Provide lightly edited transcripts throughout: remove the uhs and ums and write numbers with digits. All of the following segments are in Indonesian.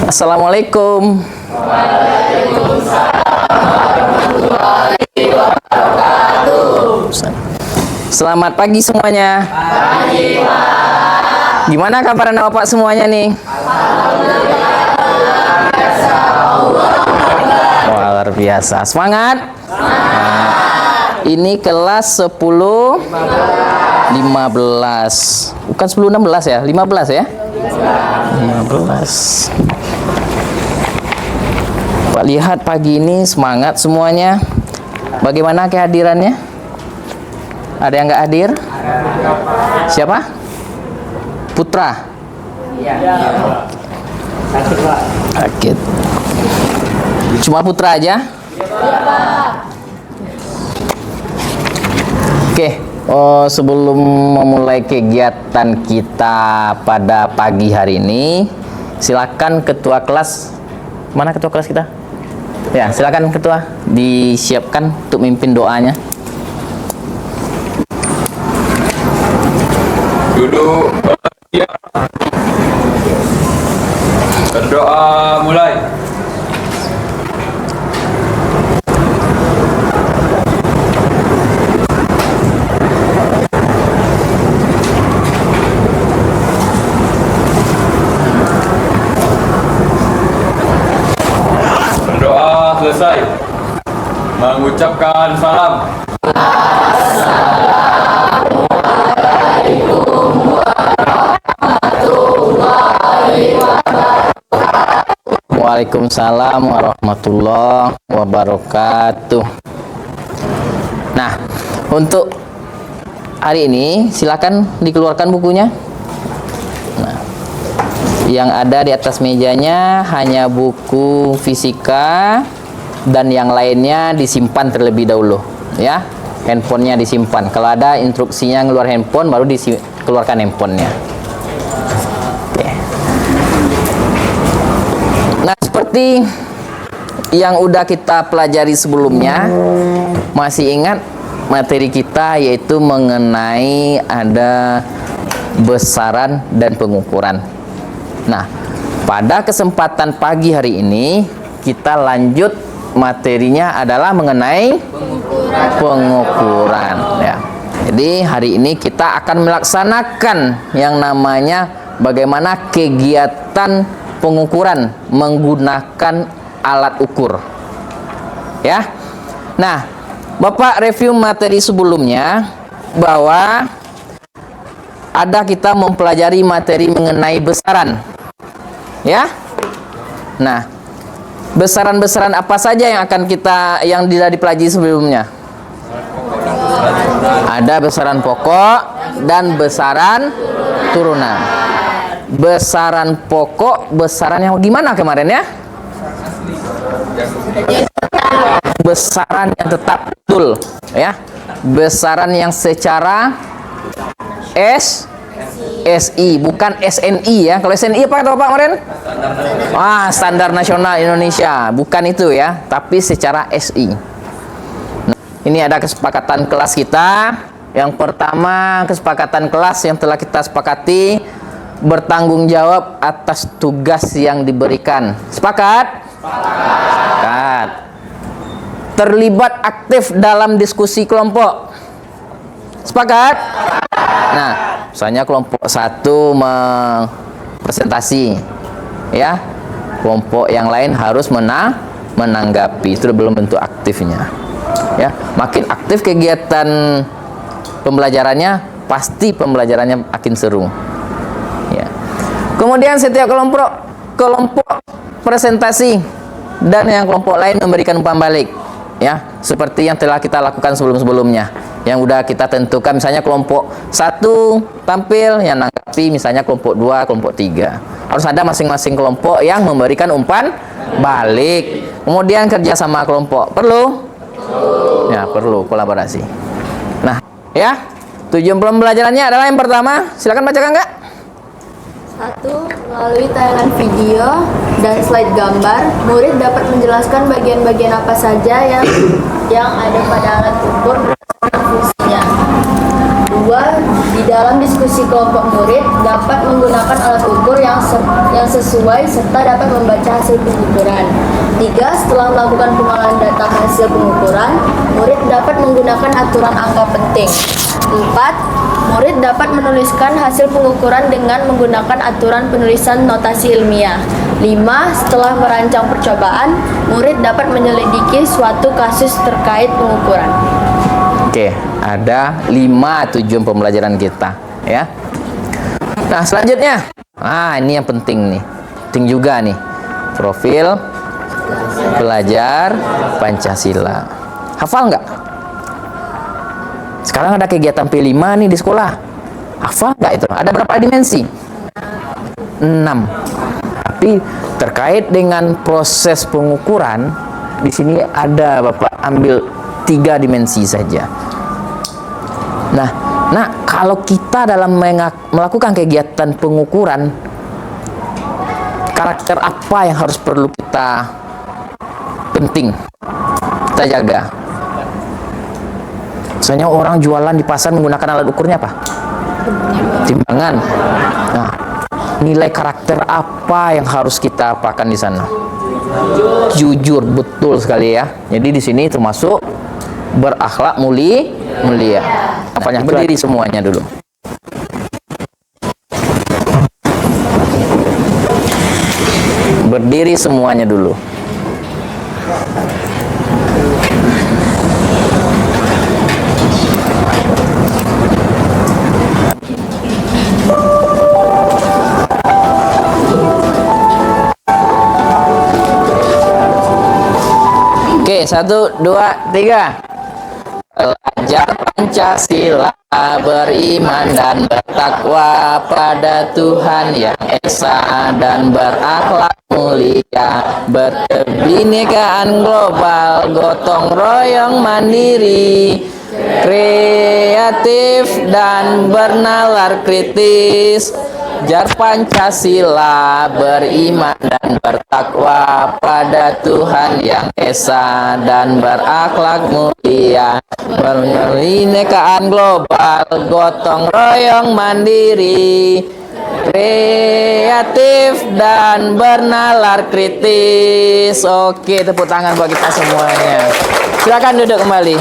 Assalamualaikum. Selamat pagi semuanya. Pagi, Pak. Gimana kabar anak bapak semuanya nih? Luar biasa. Semangat. Nah, ini kelas 10 15. Bukan 10 16 ya? 15 ya? 15. Pak lihat pagi ini semangat semuanya. Bagaimana kehadirannya? Ada yang nggak hadir? Siapa? Putra. Sakit. Cuma Putra aja? Oke. Sebelum memulai kegiatan kita pada pagi hari ini, silakan ketua kelas. Mana ketua kelas kita? Ya, silakan ketua disiapkan untuk mimpin doanya. Duduk. Berdoa mulai. Berdoa selesai. Mengucapkan salam. Waalaikumsalam warahmatullahi wabarakatuh. Nah, untuk hari ini silakan dikeluarkan bukunya. Nah, yang ada di atas mejanya hanya buku fisika dan yang lainnya disimpan terlebih dahulu, ya. Handphonenya disimpan. Kalau ada instruksinya ngeluar handphone, baru dikeluarkan handphonenya. Nah, seperti yang udah kita pelajari sebelumnya, masih ingat materi kita yaitu mengenai ada besaran dan pengukuran. Nah, pada kesempatan pagi hari ini kita lanjut materinya adalah mengenai pengukuran ya. Jadi hari ini kita akan melaksanakan yang namanya bagaimana kegiatan pengukuran menggunakan alat ukur. Ya. Nah, Bapak review materi sebelumnya bahwa ada kita mempelajari materi mengenai besaran. Ya. Nah, besaran-besaran apa saja yang akan yang tidak dipelajari sebelumnya? Ada besaran pokok dan besaran turunan. Besaran pokok, besaran yang gimana kemarin ya? Besaran yang tetap, betul ya. Besaran yang secara SI, bukan SNI ya. Kalau SNI apa kata Bapak kemarin? Standar Nasional Indonesia. Bukan itu ya, tapi secara SI. Nah, ini ada kesepakatan kelas kita. Yang pertama, kesepakatan kelas yang telah kita sepakati, bertanggung jawab atas tugas yang diberikan. Sepakat? Sepakat. Terlibat aktif dalam diskusi kelompok. Sepakat? Nah, misalnya kelompok 1 presentasi, ya. Kelompok yang lain harus menanggapi. Itu belum bentuk aktifnya. Ya, makin aktif kegiatan pembelajarannya, pasti pembelajarannya makin seru. Ya. Kemudian setiap kelompok presentasi dan yang kelompok lain memberikan umpan balik, ya, seperti yang telah kita lakukan sebelum-sebelumnya. Yang udah kita tentukan, misalnya kelompok 1 tampil yang nanggapi, misalnya kelompok 2, kelompok 3. Harus ada masing-masing kelompok yang memberikan umpan balik. Kemudian kerja sama kelompok. Perlu? Ya, perlu kolaborasi. Nah, ya, tujuan pembelajarannya adalah yang pertama, silakan bacakan Kak. 1. Melalui tayangan video dan slide gambar, murid dapat menjelaskan bagian-bagian apa saja yang ada pada alat ukur berdasarkan fungsinya. 2. Di dalam diskusi kelompok murid dapat menggunakan alat ukur yang sesuai serta dapat membaca hasil pengukuran. 3. Setelah melakukan pengolahan data hasil pengukuran, murid dapat menggunakan aturan angka penting. 4. Murid dapat menuliskan hasil pengukuran dengan menggunakan aturan penulisan notasi ilmiah. 5. Setelah merancang percobaan, murid dapat menyelidiki suatu kasus terkait pengukuran. Oke, ada 5 tujuan pembelajaran kita, ya. Nah, selanjutnya. Ini yang penting nih. Penting juga nih. Profil pelajar Pancasila. Hafal nggak? Sekarang ada kegiatan P5 nih di sekolah. Hafal nggak itu? Ada berapa dimensi? 6. Tapi terkait dengan proses pengukuran, di sini ada Bapak ambil 3 dimensi saja. Nah, kalau kita dalam melakukan kegiatan pengukuran, karakter apa yang harus perlu kita penting kita jaga? Misalnya orang jualan di pasar menggunakan alat ukurnya apa? Timbangan. Nah, nilai karakter apa yang harus kita apakan di sana? Jujur, betul sekali ya. Jadi di sini termasuk berakhlak mulia. Apanya? Berdiri semuanya dulu. Berdiri semuanya dulu. Oke, 1, 2, 3. Belajar Pancasila, beriman dan bertakwa pada Tuhan Yang Esa dan berakhlak mulia, berkebinekaan global, gotong royong mandiri, kreatif dan bernalar kritis. Belajar Pancasila, beriman dan bertakwa pada Tuhan Yang Esa dan berakhlak mulia, berkebinekaan global, gotong royong mandiri, kreatif dan bernalar kritis. Oke, tepuk tangan buat kita semuanya. Silakan duduk kembali.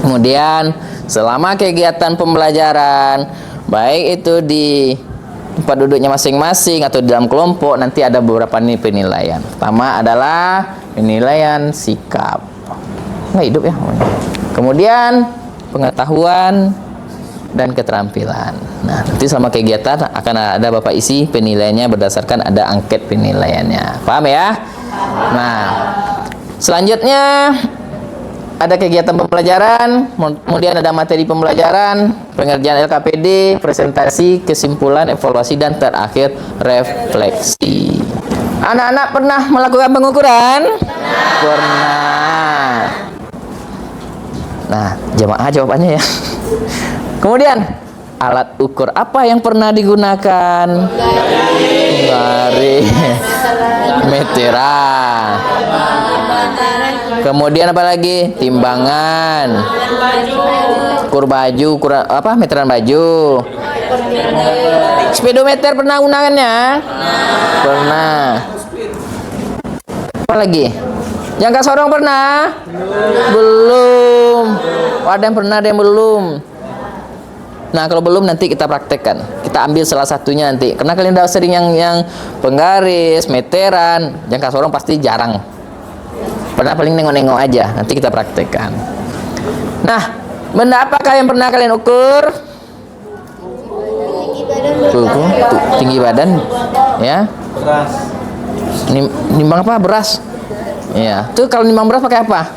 Kemudian selama kegiatan pembelajaran, baik itu di tempat duduknya masing-masing atau di dalam kelompok, nanti ada beberapa nih penilaian. Pertama adalah penilaian sikap. Nggak hidup ya. Kemudian pengetahuan dan keterampilan. Nah, nanti selama kegiatan akan ada Bapak isi penilaiannya berdasarkan ada angket penilaiannya. Paham ya? Nah, selanjutnya ada kegiatan pembelajaran, kemudian ada materi pembelajaran, pengerjaan LKPD, presentasi, kesimpulan, evaluasi, dan terakhir refleksi. Anak-anak pernah melakukan pengukuran? Pernah. Nah, jamaah jawabannya ya. Kemudian, alat ukur apa yang pernah digunakan? Garis, meteran. Kemudian apa lagi? Timbangan. Ukur baju, meteran baju. Speedometer pernah gunakannya? Pernah. Apa lagi? Jangka sorong pernah? Belum. Ada yang pernah, ada yang belum. Nah, kalau belum nanti kita praktekkan. Kita ambil salah satunya nanti. Karena kalian udah sering yang penggaris, meteran, jangka sorong pasti jarang. Pernah paling nengok-nengok aja. Nanti kita praktekkan. Nah, benda apakah yang pernah kalian ukur? Tinggi badan, ya. Nimbang apa? Beras. Ya. Tuh kalau nimbang beras pakai apa?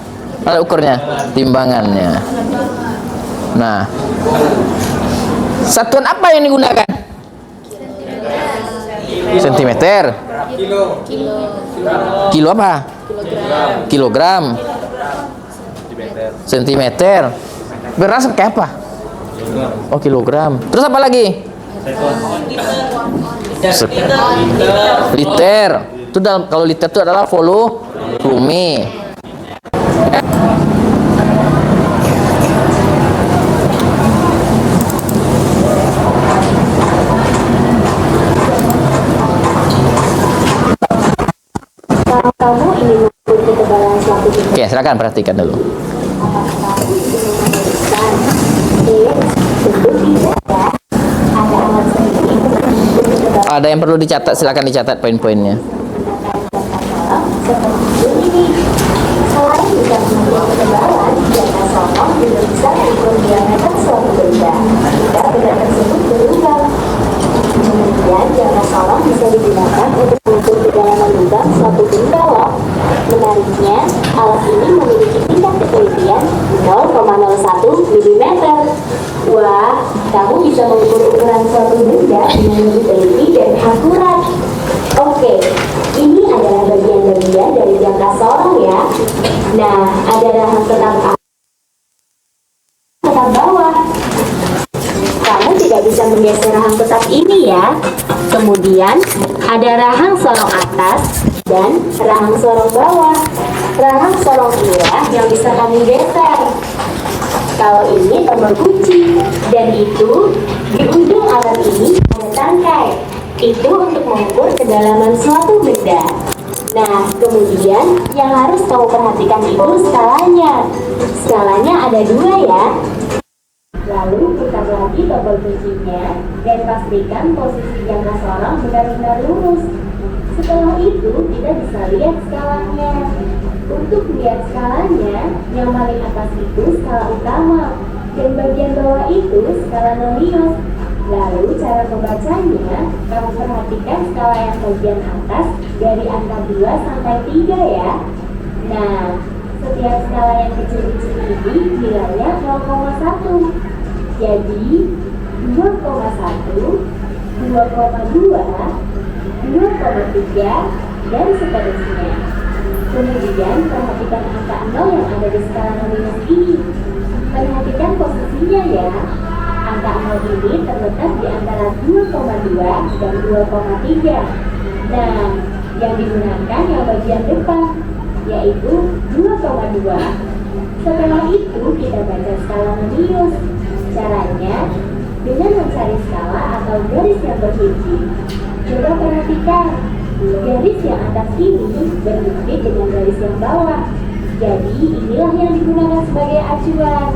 Alat ukurnya, timbangannya. Nah, satuan apa yang digunakan? Sentimeter. Kilo apa? Kilogram. Sentimeter. Beras pakai apa? Oh, kilogram. Terus apa lagi? Liter. Itu kalau liter itu adalah volume. Silakan perhatikan dulu. Ada yang perlu dicatat, silakan dicatat poin-poinnya. Selain bisa mengukur ketebalan, jangka sokong juga bisa mengukur diameter suatu benda jika benda tersebut berlubang. Kemudian jangka solong bisa digunakan untuk mengukur kedalaman lubang suatu benda loh. Menariknya, alat ini memiliki tingkat ketelitian 0,01 mm. Wah, kamu bisa mengukur ukuran suatu benda dengan lebih teliti dan akurat. Oke, ini adalah bagian-bagian dari jangka solong ya. Nah, ada rahang tetap bawah. Kamu tidak bisa menggeser rahang tetap ini ya. Kemudian ada rahang sorong atas dan rahang sorong bawah. Rahang sorong inilah yang bisa kamu geser. Kalau ini tombol kunci, dan itu di ujung alat ini ada tangkai. Itu untuk mengukur kedalaman suatu benda. Nah, kemudian yang harus kamu perhatikan itu skalanya. Skalanya ada 2 ya. Lalu putar lagi tombol kuncinya dan pastikan posisi jangka sorong benar-benar lurus. Setelah itu kita bisa lihat skalanya. Untuk melihat skalanya, yang paling atas itu skala utama dan bagian bawah itu skala Novios. Lalu cara membacanya, kamu perhatikan skala yang bagian atas dari angka 2 sampai 3 ya. Nah, setiap skala yang kecil-kecil ini nilainya 0,1. Jadi 2,1, 2,2, 2,3, dan seterusnya. Kemudian perhatikan angka 0 yang ada di skala Novios ini. Perhatikan posisinya ya. Angka 0 ini terletak di antara 2,2 dan 2,3. Nah, yang digunakan yang bagian depan, yaitu 2,2. Setelah itu kita baca skala Novios. Caranya dengan mencari skala atau garis yang berhiji. Coba perhatikan, garis yang atas ini berbeda dengan garis yang bawah. Jadi inilah yang digunakan sebagai acuan.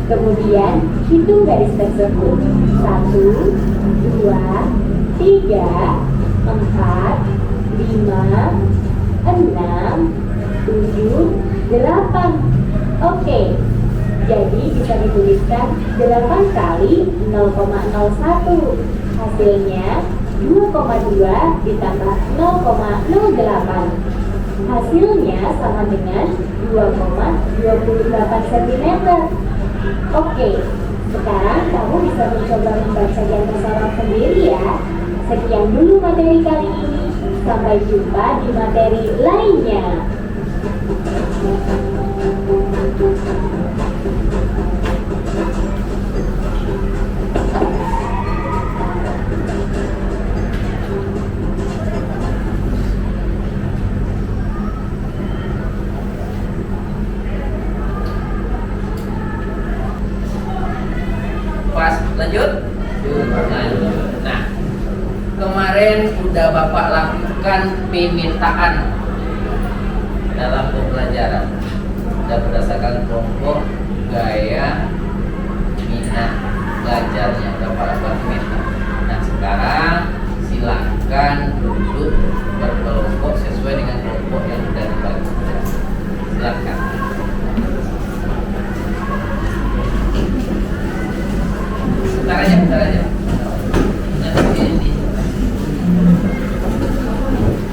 Kemudian hitung garis tersebut. 1, 2, 3, 4, 5, 6, 7, 8. Oke, jadi bisa dituliskan 8 kali 0,01. Hasilnya 2,2 ditambah 0,08. Hasilnya sama dengan 2,28 cm. Oke, sekarang kamu bisa mencoba membaca jangka sorong sendiri ya. Sekian dulu materi kali ini. Sampai jumpa di materi lainnya. Pas lanjut. Nah, kemarin udah Bapak lakukan pemetaan dalam pembelajaran dan berdasarkan kelompok gaya minat belajarnya Bapak lakukan pemeta. Nah, sekarang silakan duduk berkelompok sesuai dengan kelompok yang sudah dibagi. Silakan. Bentar aja.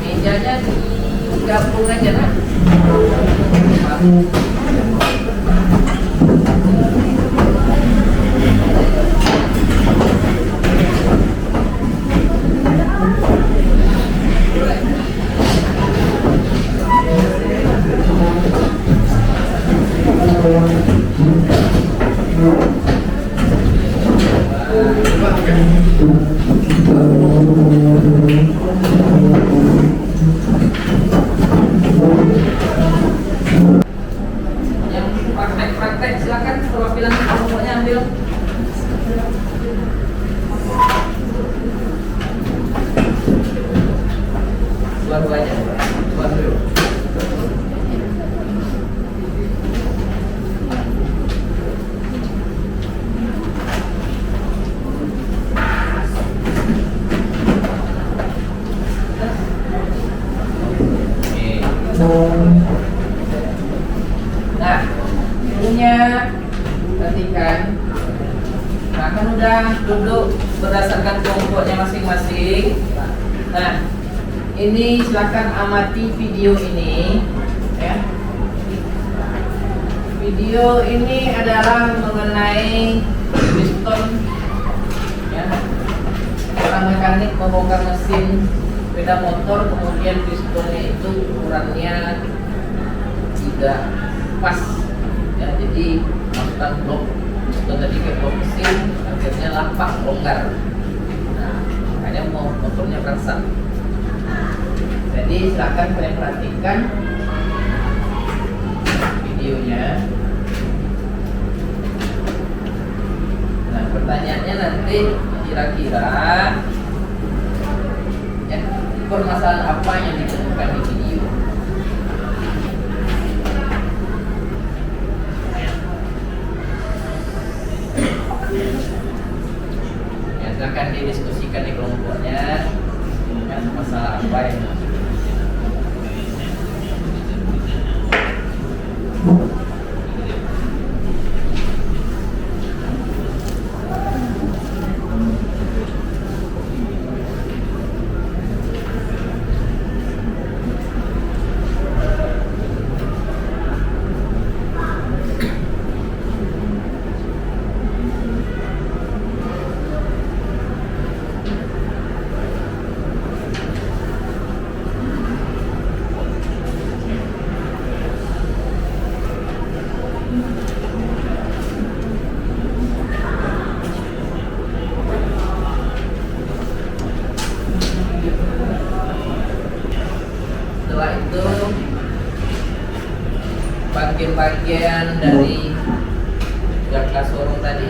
Mejanya digabung aja kan? Yang praktek silakan perwakilan kelompoknya ambil. Dua-duanya. Nah, kan udah duduk berdasarkan kelompoknya masing-masing. Nah, ini silakan amati video ini, ya. Video ini adalah mengenai piston, ya. Seorang mekanik membongkar mesin sepeda motor, kemudian pistonnya itu ukurannya tidak pas, ya. Jadi masukkan blok piston tadi ke blok mesin, akhirnya lapak longgar. Nah, makanya motornya berangsang. Jadi silakan kalian perhatikan videonya. Nah, pertanyaannya nanti kira-kira, ya, permasalahan apa yang ditemukan di video? Ya, silakan didiskusikan di kelompoknya. Kan masalah apa yang setelah itu bagian-bagian dari jangka sorong tadi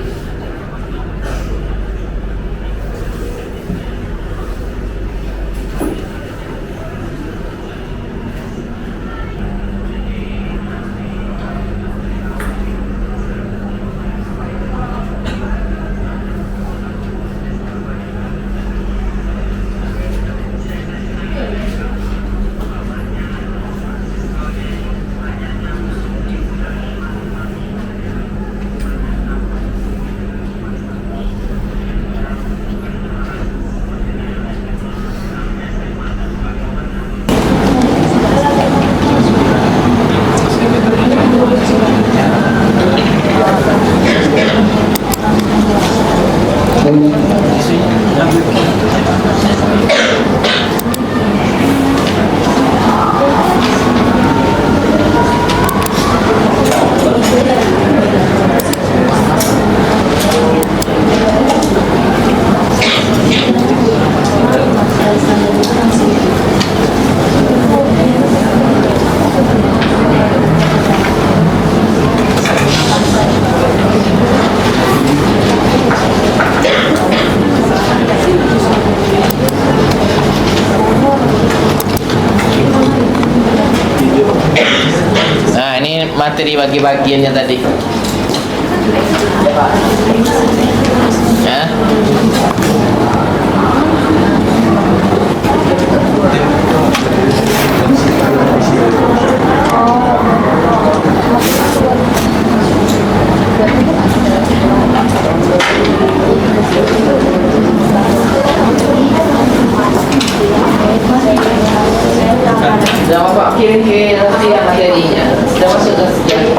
materi bagi-bagiannya tadi. Ya. Sudah Bapak kirim ke nanti materinya. Sudah masuk ke sekian.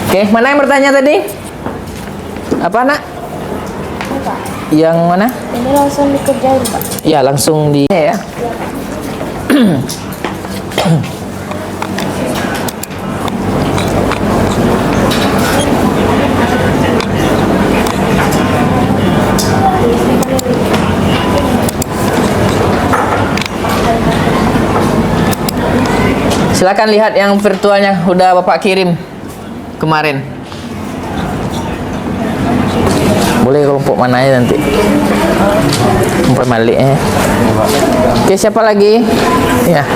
Oke, mana yang bertanya tadi? Apa, Nak? Yang mana? Ini langsung dikerjain, Pak. Ya, langsung di ya. Silakan lihat yang virtualnya udah Bapak kirim kemarin. Boleh kelompok mana aja nanti. Kelompok Malik Oke, siapa lagi? Ya.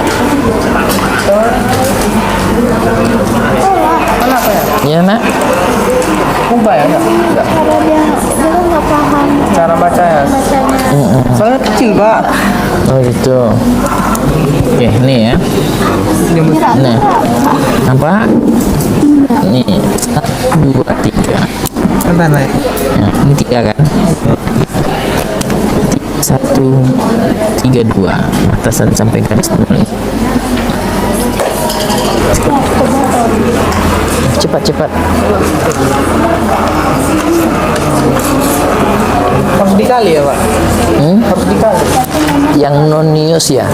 Kenapa ya? Iya, Nak. Kumpah ya? Enggak. Dia nggak paham Cara baca ya. bacanya. Soalnya kecil, Pak. Oh gitu. Oke, nih ya. Nah, apa? Nih, 1, 2, 3. Bentar, Nay. Ya, ini 3 kan? 1, 3, 2. Atasan sampai garis bawah. Cepat. Harus dikali ya, Pak? Harus dikali. Yang nonius ya?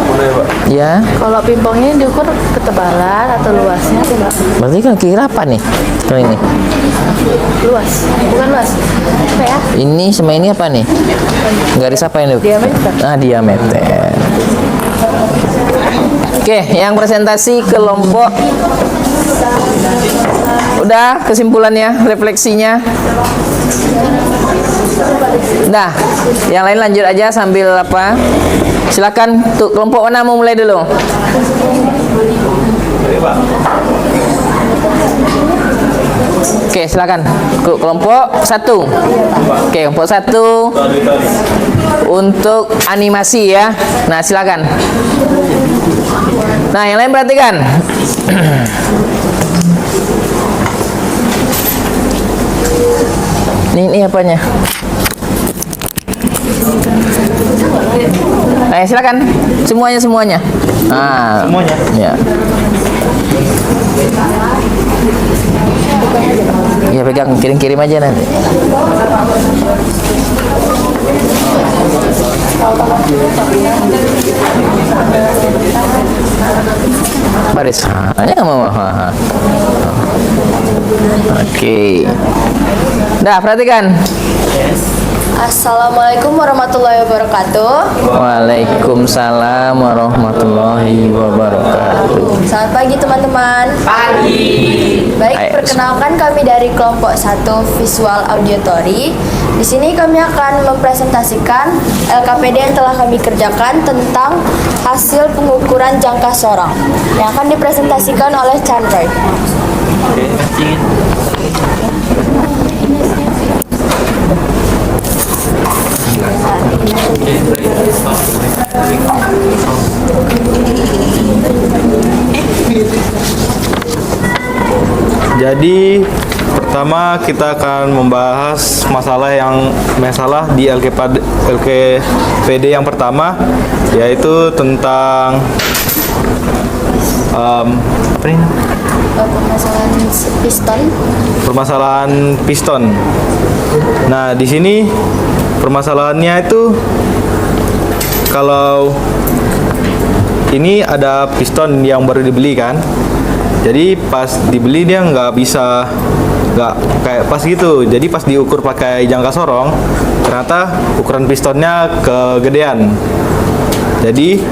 Boleh, Pak. Ya. Kalau pingpongnya diukur ketebalan atau luasnya tidak? Berarti kan kira apa nih? Kalau ini. Luas, bukan luas. Apa ya? Ini sama ini apa nih? Garis apa ini? Diameter. Ah, diameter. Oke, yang presentasi kelompok. Udah kesimpulannya, refleksinya. Nah, yang lain lanjut aja sambil apa? Silakan untuk kelompok mana mau mulai dulu? Oke, silakan. Kelompok 1. Oke, kelompok 1 untuk animasi ya. Nah, silakan. Nah, yang lain perhatikan. Ini apanya? Nah, silakan. Semuanya. Nah, Semuanya? Ya. Ya, pegang, kirim aja nanti. Baris. Hanya nggak mau. Oke. Dah, perhatikan. Assalamualaikum warahmatullahi wabarakatuh. Waalaikumsalam warahmatullahi wabarakatuh. Selamat pagi teman-teman. Pagi. Baik, Ayo. perkenalkan kami dari kelompok 1 Visual Auditory. Di sini kami akan mempresentasikan LKPD yang telah kami kerjakan tentang hasil pengukuran jangka sorong yang akan dipresentasikan oleh Chandroy. Jadi pertama kita akan membahas masalah di LKPD yang pertama, yaitu tentang apa ini? Permasalahan piston. Permasalahan piston. Nah, di sini permasalahannya itu kalau ini ada piston yang baru dibeli kan. Jadi pas dibeli dia nggak kayak pas gitu. Jadi pas diukur pakai jangka sorong, ternyata ukuran pistonnya kegedean. Jadi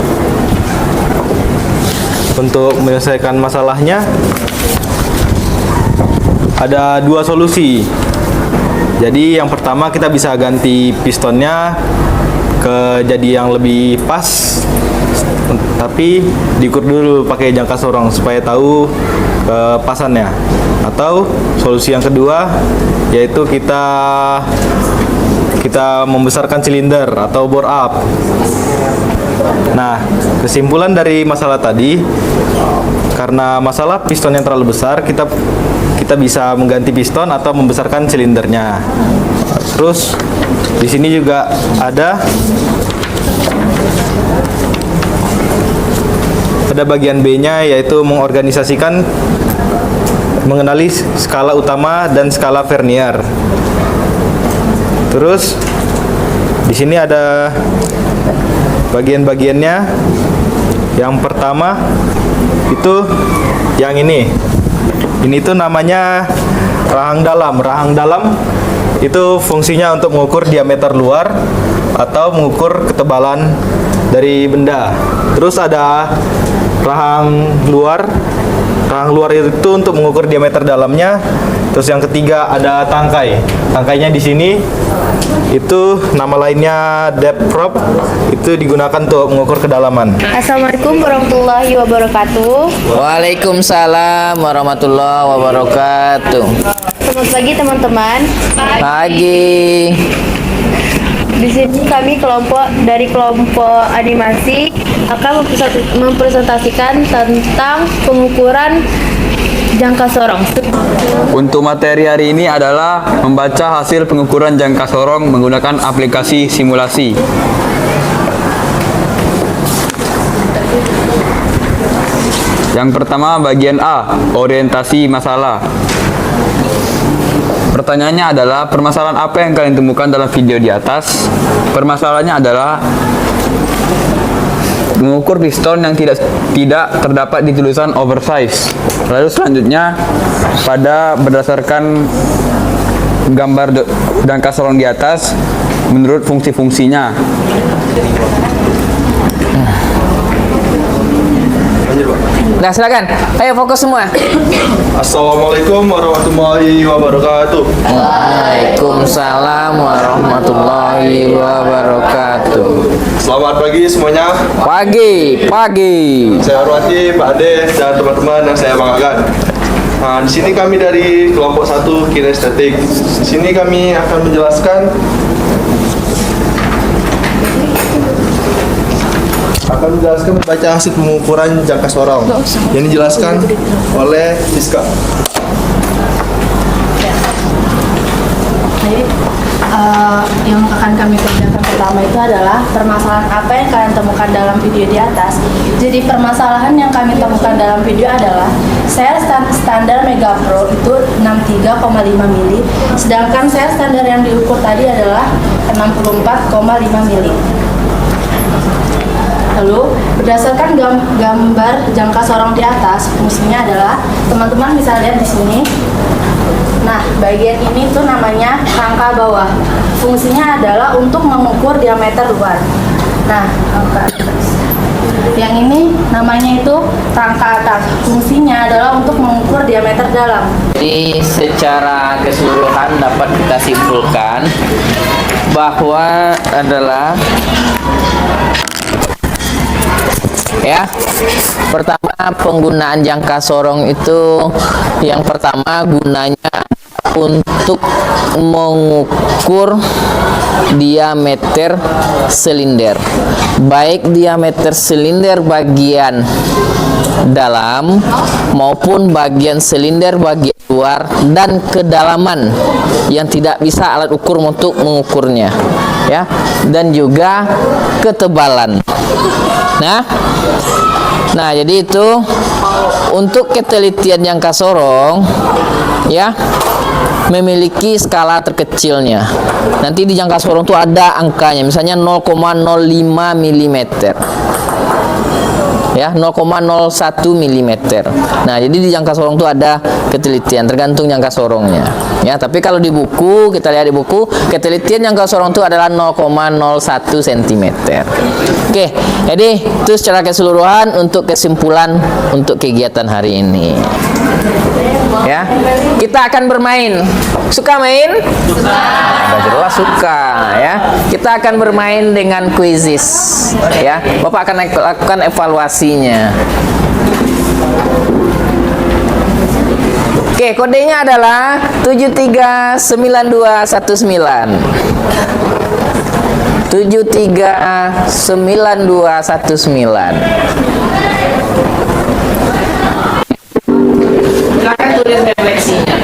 untuk menyelesaikan masalahnya ada 2 solusi. Jadi yang pertama kita bisa ganti pistonnya ke jadi yang lebih pas, tapi diukur dulu pakai jangka sorong supaya tahu kepasannya. Atau solusi yang kedua yaitu kita membesarkan silinder atau bore up. Nah, kesimpulan dari masalah tadi, karena masalah piston yang terlalu besar, kita bisa mengganti piston atau membesarkan silindernya. Terus di sini juga ada ada bagian B-nya, yaitu mengorganisasikan mengenali skala utama dan skala Vernier. Terus di sini ada bagian-bagiannya. Yang pertama itu yang ini. Ini tuh namanya rahang dalam. Rahang dalam itu fungsinya untuk mengukur diameter luar atau mengukur ketebalan dari benda. Terus ada rahang luar. Rahang luar itu untuk mengukur diameter dalamnya. Terus yang ketiga ada tangkai. Tangkainya di sini itu nama lainnya depth probe. Itu digunakan untuk mengukur kedalaman. Assalamualaikum warahmatullahi wabarakatuh. Waalaikumsalam warahmatullahi wabarakatuh. Selamat pagi teman-teman. Pagi. Di sini kami dari kelompok animasi akan mempresentasikan tentang pengukuran jangka sorong. Untuk materi hari ini adalah membaca hasil pengukuran jangka sorong menggunakan aplikasi simulasi. Yang pertama bagian A, orientasi masalah. Pertanyaannya adalah permasalahan apa yang kalian temukan dalam video di atas? Permasalahannya adalah mengukur piston yang tidak terdapat di tulisan oversize. Lalu selanjutnya pada berdasarkan gambar jangka sorong di atas menurut fungsi-fungsinya. Nah, silakan. Ayo fokus semua. Assalamualaikum warahmatullahi wabarakatuh. Waalaikumsalam warahmatullahi wabarakatuh. Selamat pagi semuanya. Pagi. Saya hormati Pak Ade dan teman-teman yang saya banggakan. Nah, di sini kami dari kelompok 1 kinestetik. Di sini kami akan menjelaskan membaca hasil pengukuran jangka sorong yang dijelaskan oleh Siska. Jadi yang akan kami kerjakan pertama itu adalah permasalahan apa yang kalian temukan dalam video di atas. Jadi permasalahan yang kami temukan dalam video adalah sel standar Mega Pro itu 63,5 mili, sedangkan sel standar yang diukur tadi adalah 64,5 mili. Lalu berdasarkan gambar jangka sorong di atas, fungsinya adalah teman-teman bisa lihat di sini. Nah, bagian ini tuh namanya rangka bawah. Fungsinya adalah untuk mengukur diameter luar. Nah, yang ini namanya itu rangka atas. Fungsinya adalah untuk mengukur diameter dalam. Jadi secara keseluruhan dapat kita simpulkan bahwa adalah ya, pertama penggunaan jangka sorong itu yang pertama gunanya untuk mengukur diameter silinder, baik diameter silinder bagian dalam maupun bagian silinder bagian luar dan kedalaman yang tidak bisa alat ukur untuk mengukurnya, ya, dan juga ketebalan. Nah, jadi itu untuk ketelitian jangka sorong, ya, memiliki skala terkecilnya. Nanti di jangka sorong itu ada angkanya, misalnya 0,05 mm. Ya, 0,01 mm. Nah, jadi di jangka sorong itu ada ketelitian, tergantung jangka sorongnya. Ya, tapi kalau di buku, kita lihat di buku, ketelitian jangka sorong itu adalah 0,01 cm. Oke, jadi itu secara keseluruhan untuk kesimpulan untuk kegiatan hari ini. Ya, kita akan bermain. Suka main? Suka. Nah, jelas suka, ya. Kita akan bermain dengan quizzes, ya. Bapak akan lakukan evaluasinya. Oke, kodenya adalah 739219. 739219. Silakan tulis refleksinya.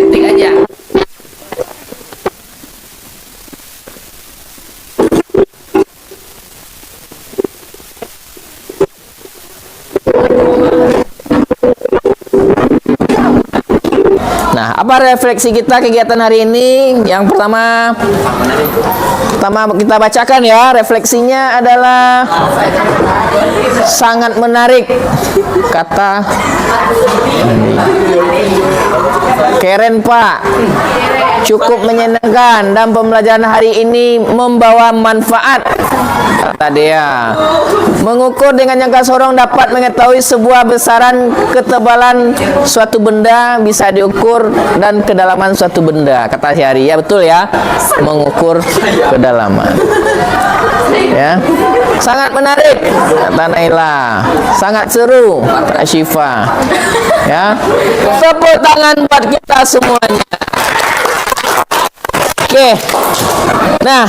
Ketik aja. apa refleksi kita kegiatan hari ini? Yang pertama kita bacakan ya. Refleksinya adalah sangat menarik. Kata keren Pak, cukup menyenangkan dan pembelajaran hari ini membawa manfaat. Kata dia, mengukur dengan jangka sorong dapat mengetahui sebuah besaran ketebalan suatu benda bisa diukur dan kedalaman suatu benda. Kata Syahri, ya betul ya, mengukur kedalaman. Ya, sangat menarik kata Naila, sangat seru kata Syifa. Ya, tepuk tangan buat kita semuanya. Oke. Nah,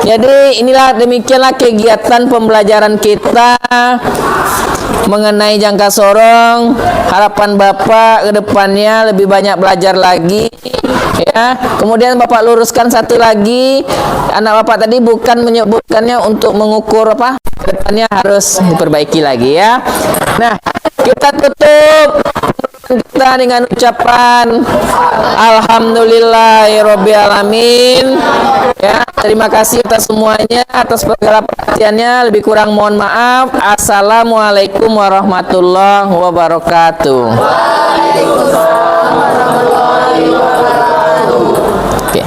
jadi inilah demikianlah kegiatan pembelajaran kita mengenai jangka sorong. Harapan Bapak ke depannya lebih banyak belajar lagi ya. Kemudian Bapak luruskan satu lagi, anak Bapak tadi bukan menyebutkannya untuk mengukur apa, ke depannya harus diperbaiki lagi ya. Nah, kita tutup kita dengan ucapan alhamdulillahirobbilalamin ya. Terima kasih atas semuanya, atas segala perhatiannya. Lebih kurang mohon maaf. Assalamualaikum warahmatullahi wabarakatuh. Waalaikumsalam warahmatullahi wabarakatuh. Oke.